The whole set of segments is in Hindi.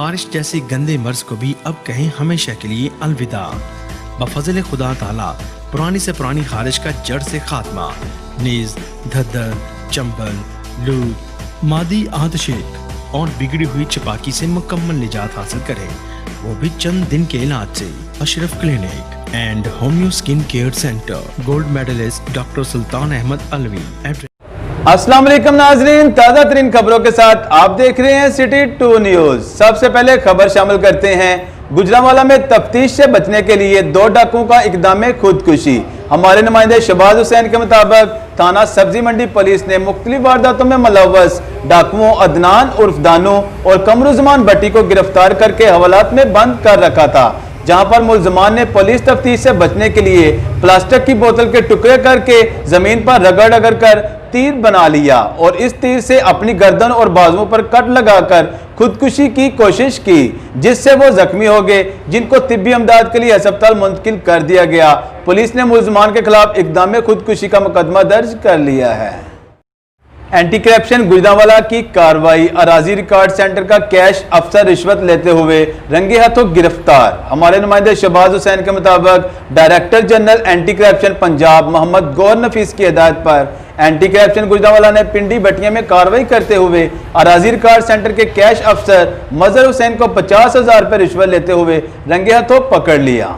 बारिश जैसे गंदे मर्ज को भी अब कहें हमेशा के लिए अलविदा। बफज़ल खुदा ताला पुरानी से पुरानी खारिश का जड़ से खात्मा, नीज, धद्दर, चंबल, लू, मादी आतशेक और बिगड़ी हुई चपाकी से मुकम्मल निजात हासिल करें, वो भी चंद दिन के इलाज से। Ashraf clinic and homeo skin care centre, gold medalist doctor Sultan Ahmed Alvi. अस्सलाम वालेकुम नाजरीन, ताज़ा तरीन खबरों के साथ आप देख रहे हैं सिटी 2 न्यूज। सबसे पहले खबर शामिल करते हैं। गुजरांवाला में तफ्तीश से बचने के लिए 2 डाकुओं का इक़दाम में खुदकुशी। हमारे नुमाइंदे शहबाज हुसैन के मुताबिक थाना सब्जी मंडी पुलिस ने मुख्तलिफ वारदातों में मुलव्वस डाकुओं अदनान उर्फ दानू और कमरुज़मान भट्टी को गिरफ्तार करके हवालात में बंद कर रखा था, जहां पर मुलजमान ने पुलिस तफ्तीश से बचने के लिए प्लास्टिक की बोतल के टुकड़े करके जमीन पर रगड़ रगड़ कर तीर बना लिया और इस तीर से अपनी गर्दन और बाजुओं पर कट लगाकर खुदकुशी की कोशिश की, जिससे वो जख्मी हो गए, जिनको तिब्बी इमदाद के लिए अस्पताल मुंतकिल कर दिया गया। पुलिस ने मुलजमान के खिलाफ इक़दाम में खुदकुशी का मुकदमा दर्ज कर लिया है। एंटी करप्शन गुजरांवाला की कार्रवाई। अराजी रिकॉर्ड सेंटर का कैश अफसर रिश्वत लेते हुए रंगे हाथों गिरफ्तार। हमारे नुमाइंदे शहबाज हुसैन के मुताबिक director general anti corruption Punjab Mohammad Gohar Nafees की हिदायत पर एंटी करप्शन गुजरांवाला ने पिंडी भटिया में कार्रवाई करते हुए अराजी रिकॉर्ड सेंटर के कैश अफसर मजहर हुसैन को 50,000 रुपये रिश्वत लेते हुए रंगे हाथों पकड़ लिया।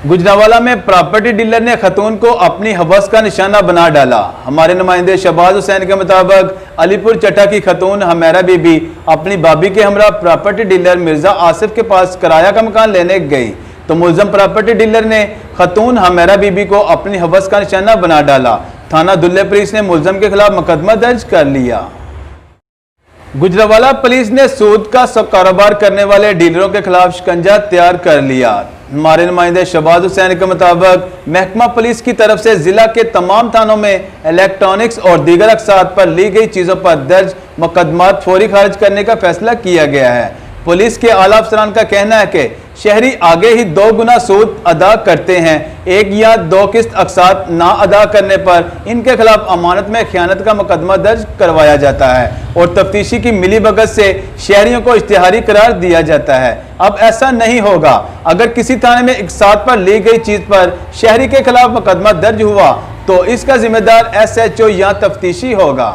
गुजरांवाला में प्रॉपर्टी डीलर ने खतून को अपनी हवस का निशाना बना डाला। हमारे नुमाइंदे शहबाज हुसैन के मुताबिक अलीपुर चट्टा की खतून हमेरा बीबी अपनी भाभी के हमरा प्रॉपर्टी डीलर मिर्जा आसिफ के पास किराया का मकान लेने गई, तो मुलजम प्रॉपर्टी डीलर ने खतून हमेरा बीबी को अपनी हवस का निशाना बना डाला। थाना दुल्ले पुलिस ने मुलजम के खिलाफ मुकदमा दर्ज कर लिया। गुजरांवाला पुलिस ने सूद का कारोबार करने वाले डीलरों के खिलाफ शिकंजा तैयार कर लिया। हमारे नुमाइंदे शहबाज हुसैन के मुताबिक महकमा पुलिस की तरफ से जिला के तमाम थानों में इलेक्ट्रॉनिक्स और दीगर अक़सात पर ली गई चीज़ों पर दर्ज मुकदमात फौरी खारिज करने का फैसला किया गया है। पुलिस के आला अफसरान का कहना है कि शहरी आगे ही 2 गुना सूद अदा करते हैं, 1 या 2 किस्त अक़सात ना अदा करने पर इनके खिलाफ अमानत में खयानत का मुकदमा दर्ज करवाया जाता है और तफ्तीशी की मिली भगत से शहरियों को इश्तिहारी करार दिया जाता है। अब ऐसा नहीं होगा। अगर किसी थाने में अक़सात पर ली गई चीज पर शहरी के खिलाफ मुकदमा दर्ज हुआ तो इसका जिम्मेदार SHO या तफ्तीशी होगा।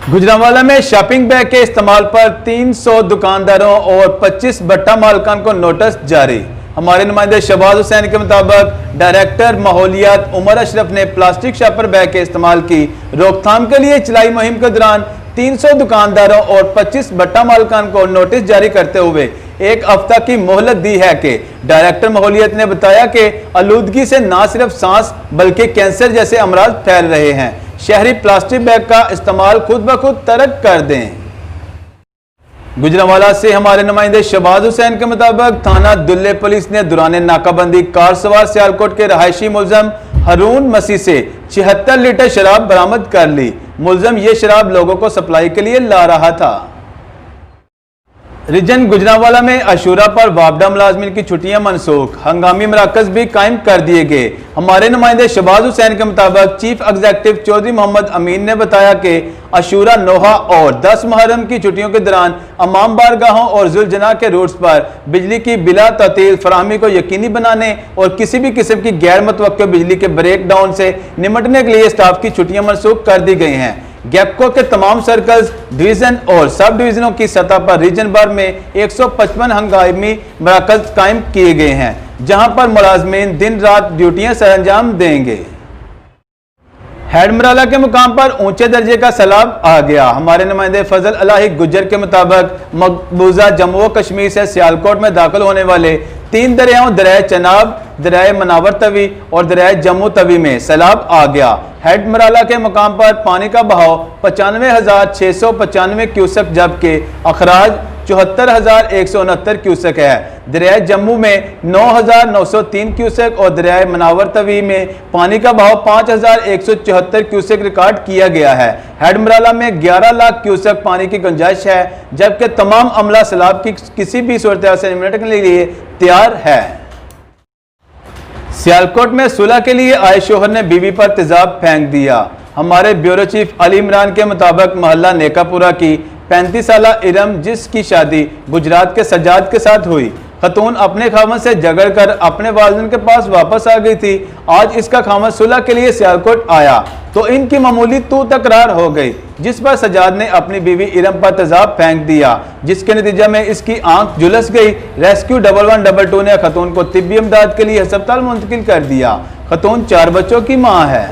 गुजरांवाला में शॉपिंग बैग के इस्तेमाल पर 300 दुकानदारों और 25 भट्टा मालकान को नोटिस जारी। हमारे नुमाइंदे शहबाज हुसैन के मुताबिक डायरेक्टर माहौलियात उमर अशरफ ने प्लास्टिक शॉपर बैग के इस्तेमाल की रोकथाम के लिए चलाई मुहिम के दौरान 300 दुकानदारों और 25 भट्टा मालकान को नोटिस जारी करते हुए 1 हफ्ता की मोहलत दी है कि डायरेक्टर माहौलियत ने बताया कि आलूदगी से न सिर्फ सांस बल्कि कैंसर जैसे अमराज फैल रहे हैं। शहरी प्लास्टिक बैग का इस्तेमाल खुद ब खुद तर्क कर दें। गुजरांवाला से हमारे नुमाइंदे शहबाज हुसैन के मुताबिक थाना दुल्ले पुलिस ने दौरान नाकाबंदी कार सवार सियालकोट के रहायशी मुलजम हरून मसीह से 76 लीटर शराब बरामद कर ली। मुलजम ये शराब लोगों को सप्लाई के लिए ला रहा था। रीजन गुजरांवाला में अशूरा पर वापडा मुलाजमिन की छुट्टियां मनसूख, हंगामी मराकज भी कायम कर दिए गए। हमारे नुमाइंदे शहबाज हुसैन के मुताबिक चीफ एग्जीक्यूटिव चौधरी मोहम्मद अमीन ने बताया कि अशूरा, नोहा और 10 मुहर्रम की छुट्टियों के दौरान अमाम बारगाहों और जुलजना के रूट्स पर बिजली की बिला तातील फराहमी को यकीनी बनाने और किसी भी किस्म की गैर मुतवक्किल बिजली के ब्रेक डाउन से निपटने के लिए स्टाफ की छुट्टियां मनसूख कर दी गई हैं। गैपको के तमाम सर्कल्स, डिवीजन और सब डिवीजनों की सतह पर रीजन भर में 155 हंगामी मराकज कायम किए गए हैं, जहां पर मुलाजमीन दिन रात ड्यूटियां सरअंजाम देंगे। हेडमराला के मुकाम पर ऊंचे दर्जे का सैलाब आ गया। हमारे नुमाइंदे फजल अलाही गुज्जर के मुताबिक मकबूजा जम्मू कश्मीर से सियालकोट में दाखिल होने वाले 3 दरियाओं दरिया चनाब, दरिया मनावर तवी और दरिया जम्मू तवी में सैलाब आ गया। हेडमराला के मुकाम पर पानी का बहाव 95,695 क्यूसेक जबकि अखराज 74,169 क्यूसेक है। दरिया जम्मू में 9,903 क्यूसेक और दरिया मनावर तवी में पानी का बहाव 5,174 क्यूसेक रिकॉर्ड किया गया है। हेडमराला में 11 लाख क्यूसेक पानी की गुंजाइश है, जबकि तमाम अमला सैलाब की किसी भी सूरत से निपटने के लिए तैयार है। सियालकोट में सुलह के लिए आए शोहर ने बीवी पर तेजाब फेंक दिया। हमारे ब्यूरो चीफ अली इमरान के मुताबिक मोहल्ला नेकापुरा की 35 साला इरम, जिसकी शादी गुजरात के सज्जाद के साथ हुई। खतून अपने खामन से झगड़ कर अपने वालिदैन के पास वापस आ गई थी। आज इसका खामन सुलह के लिए सियालकोट आया तो इनकी मामूली तू तकरार हो गई, जिस पर सज्जाद ने अपनी बीवी इरम पर तेजाब फेंक दिया, जिसके नतीजे में इसकी आंख झुलस गई। रेस्क्यू 1112 ने खतून को तिब्बी इमदाद के लिए अस्पताल मुंतकिल कर दिया। खतून 4 बच्चों की मां है।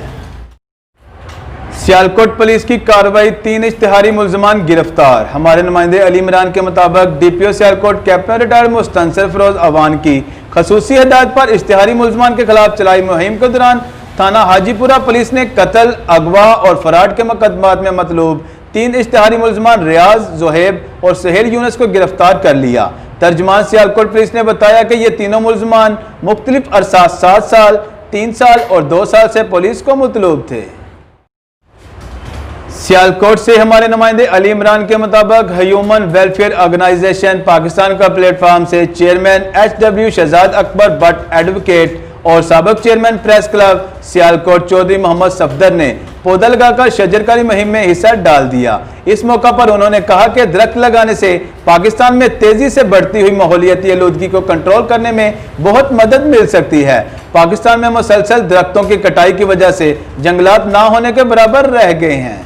सियालकोट पुलिस की कार्रवाई, 3 इश्तिहारी मुल्जमान गिरफ्तार। हमारे नुमाइंदे अली इमरान के मुताबिक DPO Sialkot captain retired Mustansar Feroz Awan की खसूसी हिदायत पर इश्तिहारी मुल्जमान के खिलाफ चलाई मुहिम के दौरान थाना हाजीपुरा पुलिस ने कत्ल, अगवा और फराड के मुकदमात में मतलूब 3 इश्तिहारी मुल्जमान रियाज, जोहेब और सुहेल यूनुस को गिरफ्तार कर लिया। तर्जमान सियालकोट पुलिस ने बताया कि ये तीनों मुल्जमान मुख्तलिफ अरसा 7 साल, 3 साल और 2 साल से पुलिस को मतलूब थे। सियालकोट से हमारे नुमाइंदे अली इमरान के मुताबिक ह्यूमन वेलफेयर ऑर्गेनाइजेशन पाकिस्तान का प्लेटफॉर्म से chairman HW Shahzad Akbar Bhatt advocate और साबिक chairman press club Sialkot Chaudhry Mohammad Safdar ने पौधा लगाकर शजरकारी मुहिम में हिस्सा डाल दिया। इस मौका पर उन्होंने कहा कि दरख्त लगाने से पाकिस्तान में तेजी से बढ़ती हुई माहौलियाती आलूदगी को कंट्रोल करने में बहुत मदद मिल सकती है। पाकिस्तान में मुसलसल दरख्तों की कटाई की वजह से जंगलात ना होने के बराबर रह गए हैं।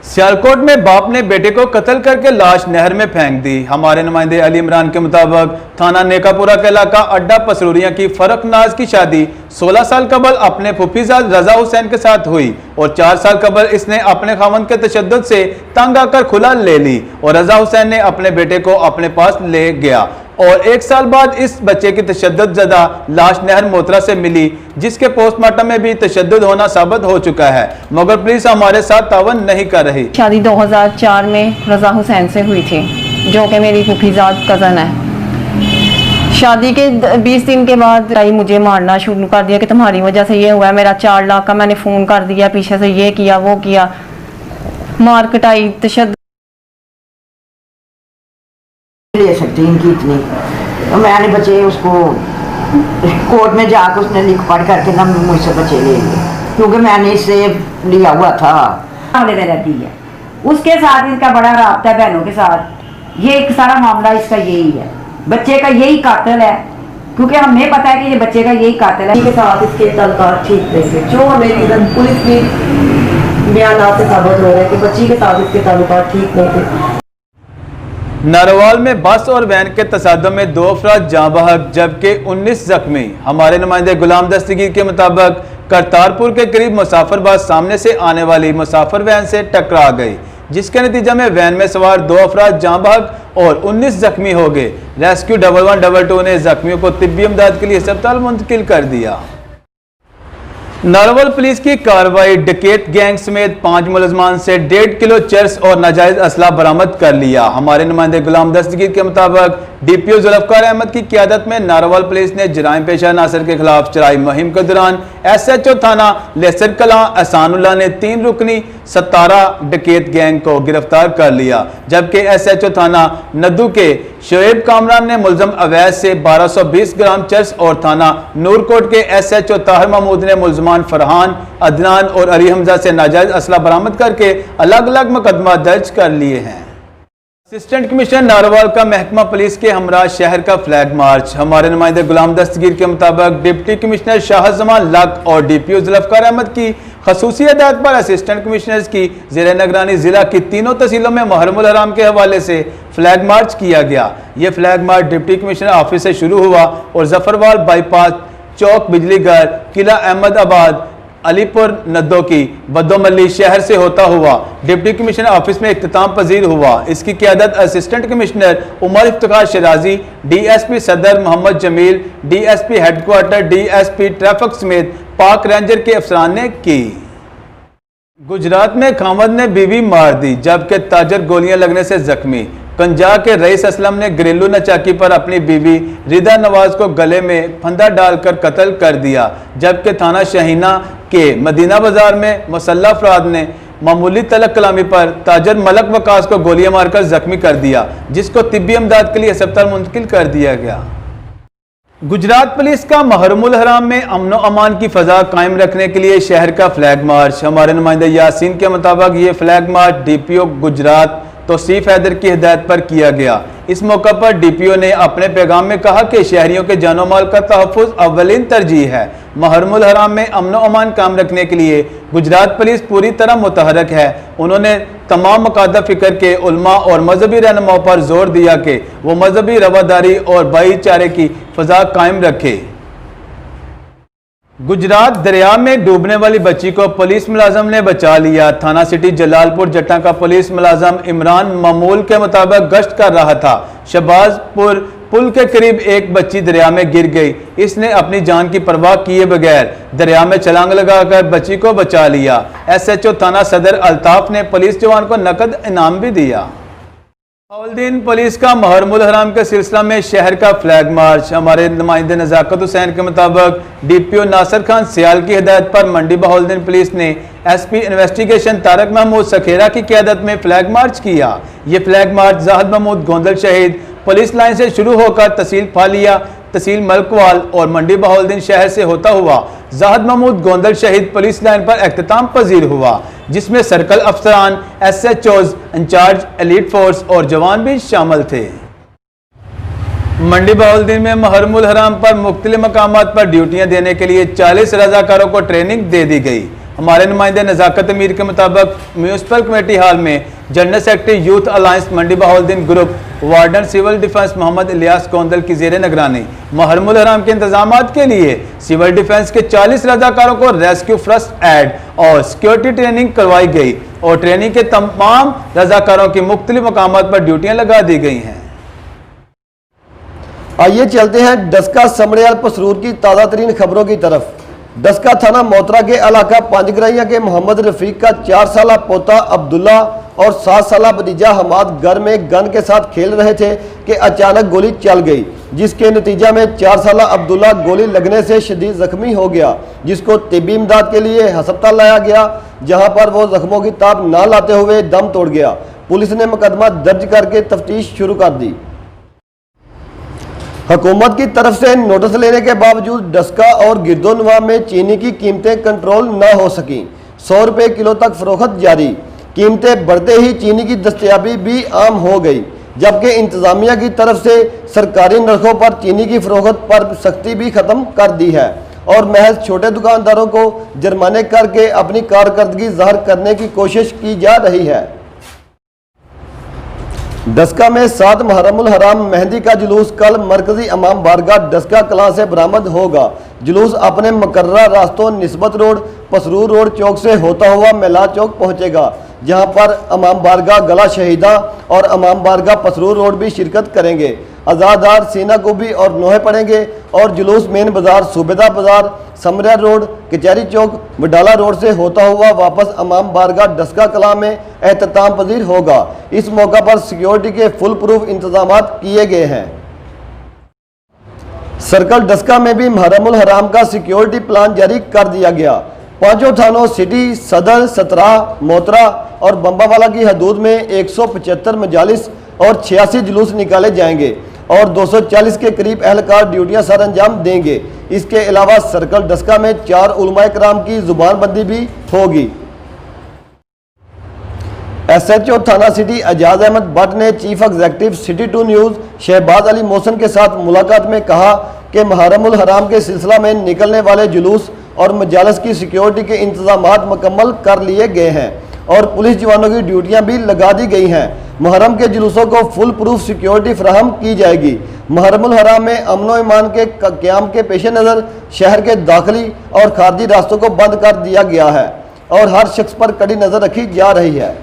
सियालकोट में बाप ने बेटे को कत्ल करके लाश नहर में फेंक दी। हमारे नुमाइंदे अली इमरान के मुताबिक थाना नेकापुरा के इलाका अड्डा पसरूरिया की फरक नाज की शादी 16 साल कबल अपने फुफीजाद रजा हुसैन के साथ हुई और 4 साल कबल इसने अपने खामन के तशद्दुद से तंग आकर खुला ले ली और रजा हुसैन ने अपने बेटे को अपने पास ले गया और 1 साल बाद इस बच्चे की तशद्दुद ज़दा लाश नहर मोतरा से मिली, जिसके पोस्टमार्टम में भी तशद्दुद होना साबित हो चुका है, मगर पुलिस हमारे साथ तावन नहीं कर रही। शादी 2004 में रजा हुसैन से हुई थी, जो कि मेरी फूफीजाद कज़न है। शादी के 20 दिन के बाद भाई मुझे मारना शुरू कर दिया कि तुम्हारी वजह से ये हुआ है। मेरा 4 लाख का मैंने फ़ोन कर दिया, पीछे से ये किया वो किया, मार कटाई, तशद्दुद ले सकती इनकी इतनी। तो मैंने बच्चे उसको कोर्ट में जाकर उसने लिख पढ़ करके ना मुझसे बच्चे ले लिए, क्योंकि मैंने इससे लिया हुआ था। रहती है उसके साथ, इसका बड़ा राब्ता है बहनों के साथ। ये एक सारा मामला इसका यही है, बच्चे का यही कातिल है, क्योंकि हमें पता है कि ये बच्चे का यही कातिल है। के साथ इसके तलकार ठीक नहीं थे, जो हमें पुलिस की बयान से साबित हो रहा है कि बच्ची के साथ इसके ताल्लुकात ठीक नहीं थे। नारोवाल में बस और वैन के तसादम में 2 अफराद जाँ बहक जबकि 19 जख्मी। हमारे नुमाइंदे गुलाम दस्तगीर के मुताबिक करतारपुर के करीब मुसाफिर बस सामने से आने वाली मुसाफिर वैन से टकरा गई, जिसके नतीजे में वैन में सवार 2 अफराद जाँ बहक और 19 जख्मी हो गए। रेस्क्यू 1112 ने जख्मियों को तिब्बी इमदाद के लिए अस्पताल मुंतकिल कर दिया। नारोवाल पुलिस की कार्रवाई, डकैत गैंग समेत 5 मुलजमान से 1.5 किलो चरस और नाजायज असला बरामद कर लिया। हमारे नुमाइंदे गुलाम दस्तगीर के मुताबिक डीपीओ जुल्फकार अहमद की क़यादत में नारोवाल पुलिस ने जराइम पेशा नासिर के खिलाफ चलाई मुहिम के दौरान SHO थाना लेसर कलां एहसानुल्लाह ने 3 रुकनी 17 डकैत गैंग को गिरफ्तार कर लिया, जबकि SHO थाना नद्दू के शोएब कामरान ने मुलजम अवैध से 1220 ग्राम चरस और थाना नूरकोट के SHO ताहिर महमूद ने मुलजमान फरहान, अदनान और अली हमजा से नाजायज असला बरामद करके अलग अलग मुकदमा दर्ज कर लिए हैं। असिस्टेंट कमिश्नर नारोवाल का महकमा पुलिस के हमरा शहर का फ्लैग मार्च। हमारे नुमाइंदे गुलाम दस्तगीर के मुताबिक डिप्टी कमिश्नर शाहजमान लक और डीपीओ जुल्फकार अहमद की खसूसी हिदायत पर असिस्टेंट कमिश्नर्स की ज़ेर निगरानी जिला की तीनों तहसीलों में मुहर्रमुल हराम के हवाले से फ्लैग मार्च किया गया। ये फ्लैग मार्च डिप्टी कमिश्नर ऑफिस से शुरू हुआ और जफरवाल बाईपास, चौक बिजली घर, किला अहमदाबाद, अलीपुर नद्दो की बदोमली शहर से होता हुआ डिप्टी कमिश्नर ऑफिस में इख्तिताम पजीर हुआ। इसकी क़यादत assistant commissioner Umar Iftikhar Shirazi, DSP सदर Mohammad Jamil, DSP headquarter, DSP traffic समेत पाक रेंजर के अफसरान ने की। गुजरात में खामद ने बीवी मार दी जबकि ताजर गोलियां लगने से जख्मी। कंजा के रईस असलम ने घरेलू नचाकी पर अपनी बीवी रिदा नवाज को गले में फंदा डालकर कत्ल कर दिया, जबकि थाना शहीना के मदीना बाजार में मुसल्लह अफराद ने मामूली तलक कलामी पर ताजर मलक वकास को गोलियां मारकर जख्मी कर दिया, जिसको तिब्बी इमदाद के लिए अस्पताल मुंतकिल कर दिया गया। गुजरात पुलिस का मुहर्रमुल हराम में अमन व अमान की फजा कायम रखने के लिए शहर का फ्लैग मार्च। हमारे नुमाइंदे यासीन के मुताबिक ये flag march DPO Gujrat Tauseef Haider की हिदायत पर किया गया। इस मौका पर डीपीओ ने अपने पैगाम में कहा कि शहरियों के जानो माल का तहफ़्फ़ुज़ अव्वलीन तरजीह है। मुहर्रमुल हराम में अमन व अमान कायम रखने के लिए गुजरात पुलिस पूरी तरह मुतहरक है। उन्होंने तमाम मकादा फ़िक्र के उलमा और मजहबी रहनुमाओं पर जोर दिया कि वो मजहबी रवादारी और भाईचारे की फ़ज़ा कायम रखे। गुजरात दरिया में डूबने वाली बच्ची को पुलिस मुलाजम ने बचा लिया। थाना सिटी जलालपुर जट्टा का पुलिस मुलाजम इमरान मामूल के मुताबिक गश्त कर रहा था। शहबाजपुर पुल के करीब एक बच्ची दरिया में गिर गई। इसने अपनी जान की परवाह किए बगैर दरिया में छलांग लगाकर बच्ची को बचा लिया। SHO थाना सदर अल्ताफ ने पुलिस जवान को नकद इनाम भी दिया। बहाउद्दीन पुलिस का मुहर्रमुल हराम के सिलसिला में शहर का फ्लैग मार्च। हमारे नुमाइंदे नज़ाकत हुसैन के मुताबिक डीपीओ नासिर खान सियाल की हिदायत पर मंडी बहाउद्दीन पुलिस ने SP इन्वेस्टिगेशन तारक महमूद सखेरा की क़यादत में फ्लैग मार्च किया। ये फ्लैग मार्च जाहिद महमूद गोंदल शहीद पुलिस लाइन से शुरू होकर तहसील फालिया, तहसील मलकवाल और मंडी बहाउद्दीन शहर से होता हुआ जाहिद महमूद गोंदल शहीद पुलिस लाइन पर अख्तिताम पजीर हुआ, जिसमें सर्कल अफसरान, SHOs, इंचार्ज, एलीट फोर्स और जवान भी शामिल थे। मंडी बहाउद्दीन में मुहर्रमुल हराम पर मुख्तलिफ मकामात पर ड्यूटियां देने के लिए 40 रजाकारों को ट्रेनिंग दे दी गई। हमारे नुमाइंदे नज़ाकत अमीर के मुताबिक म्यूनसिपल कमेटी हॉल में general secretary youth alliance Mandi Bahauddin group, warden civil defence Mohammad Ilyas Gondal की जेर निगरानी मुहर्रमुल हराम के इंतजामात के लिए सिविल डिफेंस के 40 रजाकारों को रेस्क्यू फर्स्ट एड और सिक्योरिटी ट्रेनिंग करवाई गई और ट्रेनिंग के तमाम रजाकारों की मुख्तलिफ मकामात पर ड्यूटियां लगा दी गई हैं। आइए चलते हैं डस्का समड़ियाल पसरूर की ताज़ा तरीन खबरों की तरफ। डस्का थाना मोतरा के इलाका पांचग्राहिया के मोहम्मद रफीक का 4 साला पोता अब्दुल्ला और 7 साला भतीजा हमाद घर में गन के साथ खेल रहे थे कि अचानक गोली चल गई, जिसके नतीजा में 4 साला अब्दुल्ला गोली लगने से शदीद जख्मी हो गया, जिसको तिब्बी इमदाद के लिए हस्पताल लाया गया, जहां पर वो जख्मों की ताब ना लाते हुए दम तोड़ गया। पुलिस ने मुकदमा दर्ज करके तफ्तीश शुरू कर दी। हुकूमत की तरफ से नोटिस लेने के बावजूद डस्का और गिरदोनवा में चीनी की कीमतें कंट्रोल न हो सकी। 100 रुपये किलो तक फरोख्त जारी। कीमतें बढ़ते ही चीनी की दस्तयाबी भी आम हो गई, जबकि इंतजामिया की तरफ से सरकारी नरखों पर चीनी की फरोख्त पर सख्ती भी खत्म कर दी है और महज छोटे दुकानदारों को जुर्माने करके अपनी कारकर्दगी जाहिर करने की कोशिश की जा रही है। डस्का में 7 मुहर्रमुल हराम मेहंदी का जुलूस कल मरकजी इमाम बारगाह डस्का कलां से बरामद होगा। जुलूस अपने मुकर्ररा रास्तों निस्बत रोड, पसरूर रोड चौक से होता हुआ मेला चौक पहुंचेगा, जहां पर इमाम बारगाह गला शहीदा और इमाम बारगाह पसरूर रोड भी शिरकत करेंगे। आज़ादार, सीना गोभी और नोहे पड़ेंगे और जुलूस मेन बाजार, सूबेदार बाजार, समरिया रोड, कचहरी चौक, वडाला रोड से होता हुआ वापस इमाम बारगाह डस्का कलां में एहतमाम पजीर होगा। इस मौका पर सिक्योरिटी के फुल प्रूफ इंतजाम किए गए हैं। सर्कल डस्का में भी मुहर्रमुल हराम का सिक्योरिटी प्लान जारी कर दिया गया। 5 थानों सिटी, सदर, सतराह, मोतरा और बम्बावाला की हदूद में 175 मजालिस और 86 जुलूस निकाले जाएंगे और 240 के करीब एहलकार ड्यूटियां सर अंजाम देंगे। इसके अलावा सर्कल डस्का में 4 उलमाए कराम की जुबानबंदी भी होगी। SHO थाना सिटी एजाज अहमद भट्ट ने chief executive city 2 news Shahbaz Ali Mohsin के साथ मुलाकात में कहा कि मुहर्रमुल हराम के सिलसिला में निकलने वाले जुलूस और मजालिस की सिक्योरिटी के इंतजाम मुकम्मल कर लिए गए हैं और पुलिस जवानों की ड्यूटियां भी लगा दी गई हैं। मुहर्रम के जुलूसों को फुल प्रूफ सिक्योरिटी फराहम की जाएगी। मुहर्रमुल हराम में अमन व ईमान के क़याम के पेश नज़र शहर के दाखिली और खारजी रास्तों को बंद कर दिया गया है और हर शख्स पर कड़ी नज़र रखी जा रही है।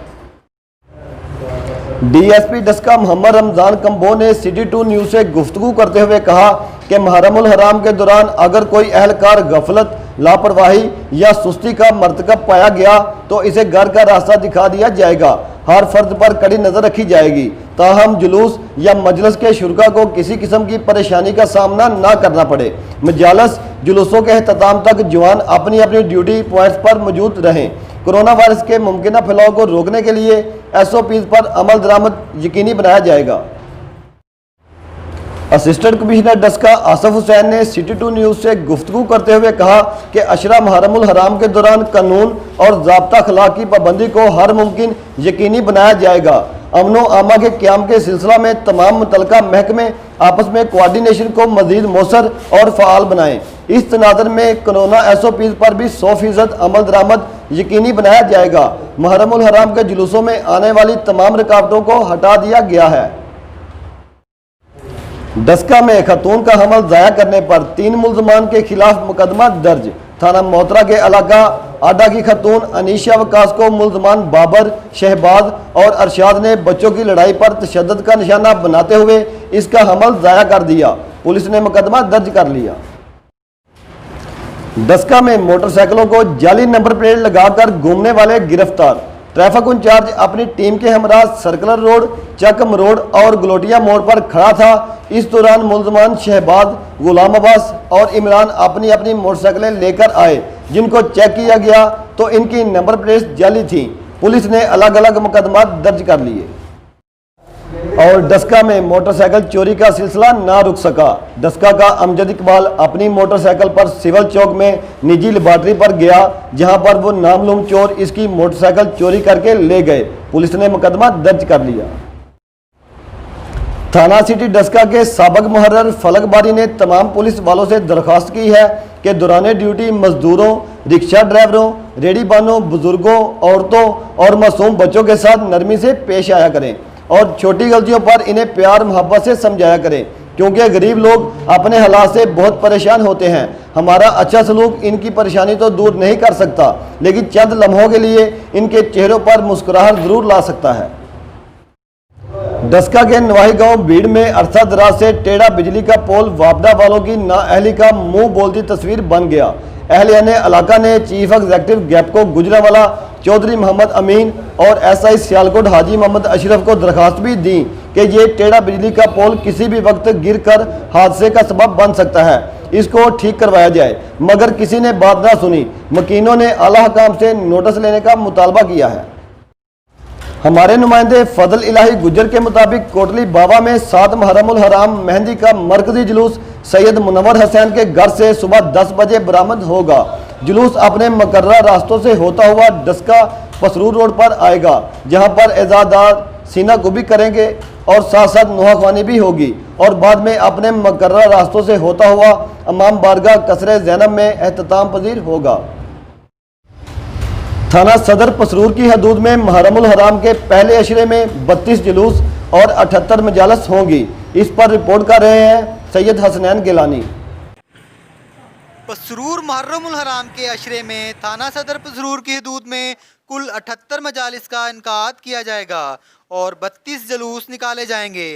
DSP डस्का मोहम्मद रमज़ान कंबो ने सिटी 2 न्यूज़ से गुफ्तगू करते हुए कहा कि मुहर्रमुल हराम के दौरान अगर कोई अहलकार गफलत, लापरवाही या सुस्ती का मर्तकब पाया गया तो इसे घर का रास्ता दिखा दिया जाएगा। हर फर्द पर कड़ी नज़र रखी जाएगी ताहम जुलूस या मजलिस के शुरका को किसी किस्म की परेशानी का सामना ना करना पड़े। मजालस जुलूसों के अख्ताम तक जवान अपनी अपनी ड्यूटी पॉइंट्स पर मौजूद रहें। कोरोना वायरस के मुमकिन फैलाव को रोकने के लिए SOPs पर अमल दरामद यकीनी बनाया जाएगा। असिस्टेंट कमिश्नर डस्का आसफ हुसैन ने सिटी 2 न्यूज़ से गुफ्तगू करते हुए कहा कि अशरा मुहर्रमुल हराम के दौरान कानून और ज़ाब्ता अखलाक की पाबंदी को हर मुमकिन यकीनी बनाया जाएगा। अमनो आमा के क़याम के सिलसिला में तमाम मुतल्लिका महकमे आपस में कोऑर्डिनेशन को मज़ीद मौसर और फ़आल बनाएं। इस तनाज़ुर में कोरोना SOPs पर भी 100% अमल दरामद यकीनी बनाया जाएगा। मुहर्रमुल हराम के जुलूसों में आने वाली तमाम रुकावटों को हटा दिया गया है। डस्का में खतून का हमल ज़ाया करने पर 3 मुल्ज़मान के खिलाफ मुकदमा दर्ज। थाना मोहतरा के इलाका आडा की खतून अनीशा वकास को मुल्ज़मान बाबर, शहबाज और अरशाद ने बच्चों की लड़ाई पर तशद्दुद का निशाना बनाते हुए इसका हमल ज़ाया कर दिया। पुलिस ने मुकदमा दर्ज कर लिया। डस्का में मोटरसाइकिलों को जाली नंबर प्लेट लगाकर घूमने वाले गिरफ्तार। ट्रैफिक इंचार्ज अपनी टीम के हमरा सर्कुलर रोड, चकम रोड और गलोटिया मोड़ पर खड़ा था। इस दौरान मुल्ज़मान शहबाज, गुलाम अब्बास और इमरान अपनी अपनी मोटरसाइकिलें लेकर आए, जिनको चेक किया गया तो इनकी नंबर प्लेट जाली थी। पुलिस ने अलग अलग मुकदमा दर्ज कर लिए। और डस्का में मोटरसाइकिल चोरी का सिलसिला ना रुक सका। डस्का का अमजद इकबाल अपनी मोटरसाइकिल पर सिविल चौक में निजी लेबॉर्ट्री पर गया, जहां पर वो नामलूम चोर इसकी मोटरसाइकिल चोरी करके ले गए। पुलिस ने मुकदमा दर्ज कर लिया। थाना सिटी डस्का के साबक मुहर्रर फलक बारी ने तमाम पुलिस वालों से दरख्वास्त की है कि दौरान ड्यूटी मजदूरों, रिक्शा ड्राइवरों, रेडी बानों, बुजुर्गों, औरतों और मासूम बच्चों के साथ नरमी से पेश आया करें और छोटी गलतियों पर इन्हें प्यार मोहब्बत से समझाया करें, क्योंकि गरीब लोग अपने हालात से बहुत परेशान होते हैं। हमारा अच्छा सलूक इनकी परेशानी तो दूर नहीं कर सकता, लेकिन चंद लम्हों के लिए इनके चेहरों पर मुस्कुराहट जरूर ला सकता है। डस्का के नवाही गांव भीड़ में अरसा दराज से टेढ़ा बिजली का पोल वापडा वालों की नाअहली का मुंह बोलती तस्वीर बन गया। अहलियाने इलाका ने चीफ एग्जीक्यूटिव गैपको गुजरावाला चौधरी मोहम्मद अमीन और SI सियालकोट हाजी मोहम्मद अशरफ को दरखास्त भी दी कि ये टेढ़ा बिजली का पोल किसी भी वक्त गिरकर हादसे का सबब बन सकता है, इसको ठीक करवाया जाए, मगर किसी ने बात ना सुनी। मकीनों ने आला हकाम से नोटिस लेने का मुतालबा किया है। हमारे नुमाइंदे फजल इलाही गुज्जर के मुताबिक कोटली बाबा में 7 मुहर्रमुल हराम मेहंदी का मरकजी जुलूस सैयद मुनव्वर हुसैन के घर से सुबह 10 बजे बरामद होगा। जुलूस अपने मुकर्रर रास्तों से होता हुआ डस्का पसरूर रोड पर आएगा, जहां पर एजादार सीना गुबी करेंगे और साथ साथ नुहाख्वानी भी होगी और बाद में अपने मुकर्रर रास्तों से होता हुआ इमाम बारगाह कसरे ज़ैनब में एहतताम पजीर होगा। थाना सदर पसरूर की हदूद में मुहर्रमुल हराम के पहले अशरे में 32 जुलूस और 78 मजालस होंगी। इस पर रिपोर्ट कर रहे हैं सैयद हसनैन गिलानी। पसरूर मुहर्रमुल हराम के अशरे में थाना सदर पसरूर की हदूद में कुल 78 मजालिस का इनकाद किया जाएगा और 32 जुलूस निकाले जाएंगे।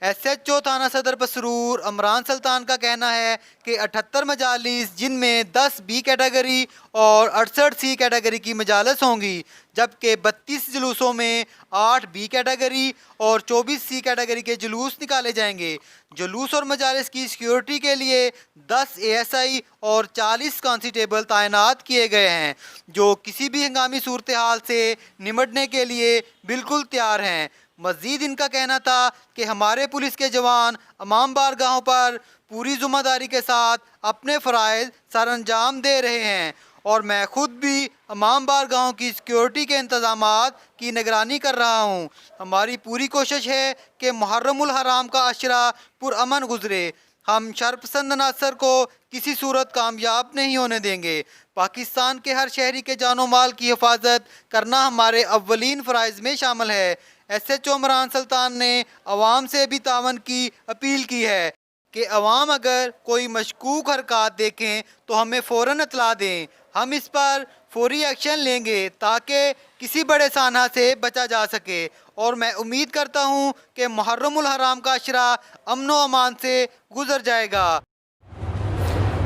SHO थाना सदर पसरूर अमरान सुल्तान का कहना है कि 78 मजालिस, जिनमें 10 B कैटेगरी और 68 C कैटेगरी की मजालिस होंगी, जबकि 32 जुलूसों में 8 B कैटेगरी और 24 C कैटेगरी के जुलूस निकाले जाएंगे। जुलूस और मजालिस की सिक्योरिटी के लिए 10 ASI और 40 कांस्टेबल तैनात किए गए हैं, जो किसी भी हंगामी सूरत हाल से निपटने के लिए बिल्कुल तैयार हैं। मज़ीद इनका कहना था कि हमारे पुलिस के जवान अमाम बारगाहों पर पूरी ज़िम्मेदारी के साथ अपने फ़राइज़ सर अंजाम दे रहे हैं और मैं खुद भी अमाम बारगाहों की सिक्योरिटी के इंतज़ामात की निगरानी कर रहा हूँ। हमारी पूरी कोशिश है कि मुहर्रमुल हराम का अशरा पुरअमन गुजरे। हम शरपसंद अनासर को किसी सूरत कामयाब नहीं होने देंगे। पाकिस्तान के हर शहरी के जानो माल की हिफाजत करना हमारे अव्वलीन फ़राइज़ में शामिल है। SHO अमरान सुल्तान ने अवाम से भी तावन की अपील की है कि अवाम अगर कोई मशकूक हरकत देखें तो हमें फ़ौरन इतला दें। हम इस पर फौरी एक्शन लेंगे ताकि किसी बड़े सानहा से बचा जा सके और मैं उम्मीद करता हूं कि मुहर्रमुल हराम का अशरा अमनो अमान से गुजर जाएगा।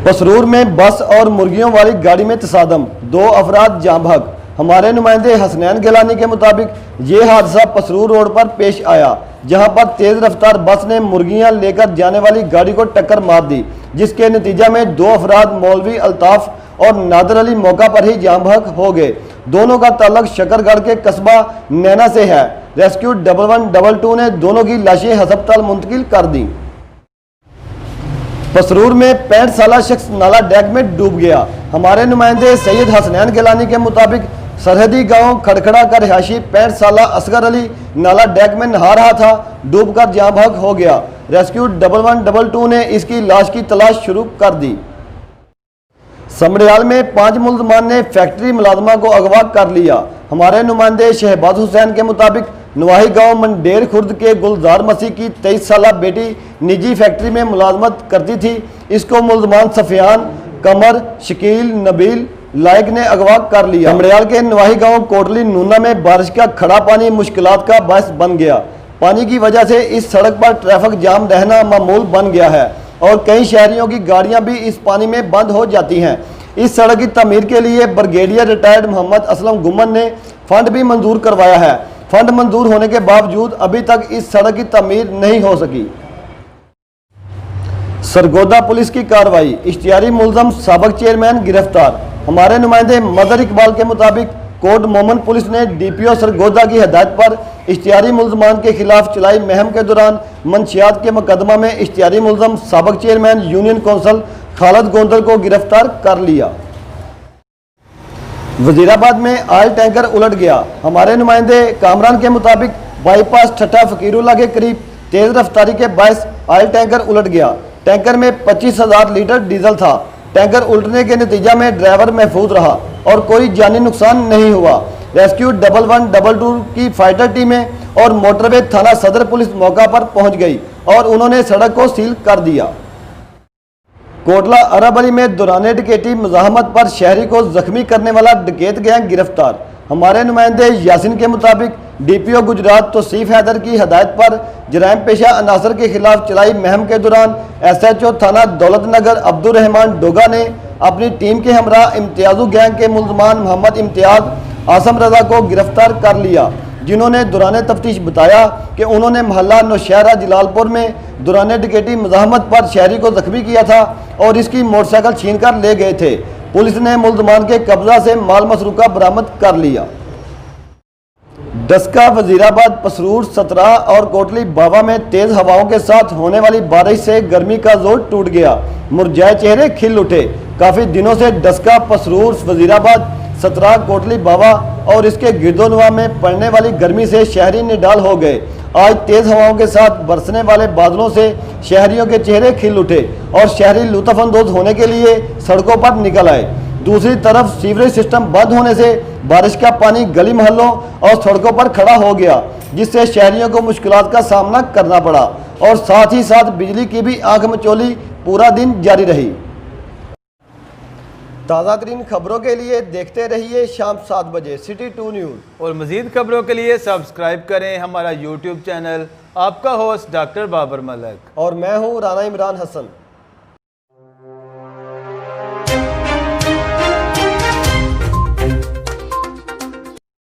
पसरूर में बस और मुर्गियों वाली गाड़ी में तसादम, 2 अफराद जाँ बहक। हमारे नुमाइंदे हसनैन गिलानी के मुताबिक ये हादसा पसरूर रोड पर पेश आया, जहां पर तेज रफ्तार बस ने मुर्गियां लेकर जाने वाली गाड़ी को टक्कर मार दी, जिसके नतीजा में 2 अफराद मौलवी अल्ताफ और नादर अली मौका पर ही जाँ बहक हो गए। दोनों का ताल्लुक शकरगढ़ के कस्बा नैना से है। रेस्क्यू 1112 ने दोनों की लाशें अस्पताल मुंतकिल कर दी। पसरूर में 65 साल शख्स नाला डैग में डूब गया। हमारे नुमाइंदे सैयद हसनैन गिलानी के मुताबिक सरहदी गांव खड़खड़ा का रिहायशी 65 साल असगर अली नाला डैग में नहा रहा था, डूबकर जाँ बहक हो गया। रेस्क्यू 1112 ने इसकी लाश की तलाश शुरू कर दी। समड़ियाल में 5 मुलजमान ने फैक्ट्री मुलाजमा को अगवा कर लिया। हमारे नुमाइंदे शहबाज हुसैन के मुताबिक नवाही गांव मंडेर खुर्द के गुलजार मसीह की 23 साल बेटी निजी फैक्ट्री में मुलाजमत करती थी। इसको मुलजमान सफियान, कमर, शकील, नबील, लाइक ने अगवा कर लिया। समड़ियाल के नवाही गांव कोटली नूना में बारिश का खड़ा पानी मुश्किलात का बायस बन गया। पानी की वजह से इस सड़क पर ट्रैफिक जाम रहना मामूल बन गया है और कई शहरियों की गाड़ियां भी इस पानी में बंद हो जाती हैं। इस सड़क की तमीर के लिए ब्रिगेडियर रिटायर्ड मोहम्मद असलम गुमन ने फंड भी मंजूर करवाया है। फंड मंजूर होने के बावजूद अभी तक इस सड़क की तमीर नहीं हो सकी। सरगोदा पुलिस की कार्रवाई, इश्तिहारी मुलजम साबक चेयरमैन गिरफ्तार। हमारे नुमाइंदे मदर इकबाल के मुताबिक कोट मोमन पुलिस ने डीपीओ सरगोदा की हदायत पर इश्तिहारी मुलजमान के खिलाफ चलाई मुहिम के दौरान मंशियात के मुकदमा में इश्तिहारी मुलजम साबक chairman union council Khalid Gondal को गिरफ्तार कर लिया। वजीराबाद में ऑयल टैंकर उलट गया। हमारे नुमाइंदे कामरान के मुताबिक बाईपास ठट्ठा फकीरुल्ला के करीब तेज रफ्तारी के बायस ऑयल टैंकर उलट गया। टैंकर में 25,000 लीटर डीजल था। टैंकर उल्टने के नतीजा में ड्राइवर महफूज रहा और कोई जानी नुकसान नहीं हुआ। रेस्क्यू 1112 की फाइटर टीमें और मोटरवे थाना सदर पुलिस मौका पर पहुंच गई और उन्होंने सड़क को सील कर दिया। कोटला अरब अली में दौरान डकैती मुजाहमत पर शहरी को जख्मी करने वाला डकैत गैंग गिरफ्तार। हमारे नुमाइंदे यासिन के मुताबिक डीपीओ गुजरात तौसीफ हैदर की हदायत पर जराइम पेशा अनासर के खिलाफ चलाई मुहिम के दौरान एसएचओ थाना दौलत नगर अब्दुल रहमान डोगा ने अपनी टीम के हमरा इम्तियाजू गैंग के मुलजमान मोहम्मद इम्तियाज, आसम रजा को गिरफ्तार कर लिया, जिन्होंने दौरान तफ्तीश बताया कि उन्होंने मोहल्ला नौशहरा जलालपुर में दौरान डकैती मुजाहमत पर शहरी को जख्मी किया था और इसकी मोटरसाइकिल छीन कर ले गए थे। पुलिस ने मुलजमान के कब्जा से माल मसरूका बरामद कर लिया। डस्का, वजीराबाद, पसरूर, सतरा और कोटली बाबा में तेज हवाओं के साथ होने वाली बारिश से गर्मी का जोर टूट गया। मुरझाए चेहरे खिल उठे। काफी दिनों से डस्का, पसरूर, वजीराबाद, सतरा, कोटली बाबा और इसके गिरदोनवा में पड़ने वाली गर्मी से शहरी निडाल हो गए। आज तेज हवाओं के साथ बरसने वाले बादलों से शहरियों के चेहरे खिल उठे और शहरी लुत्फअंदोज होने के लिए सड़कों पर निकल आए। दूसरी तरफ सीवरेज सिस्टम बंद होने से बारिश का पानी गली मोहल्लों और सड़कों पर खड़ा हो गया, जिससे शहरियों को मुश्किलात का सामना करना पड़ा और साथ ही साथ बिजली की भी आंख मचोली पूरा दिन जारी रही। ताज़ा तरीन खबरों के लिए देखते रहिए शाम 7 बजे सिटी 2 न्यूज़ और मज़ीद खबरों के लिए सब्सक्राइब करें हमारा यूट्यूब चैनल। आपका होस्ट डॉक्टर बाबर मलक और मैं हूँ राना इमरान हसन।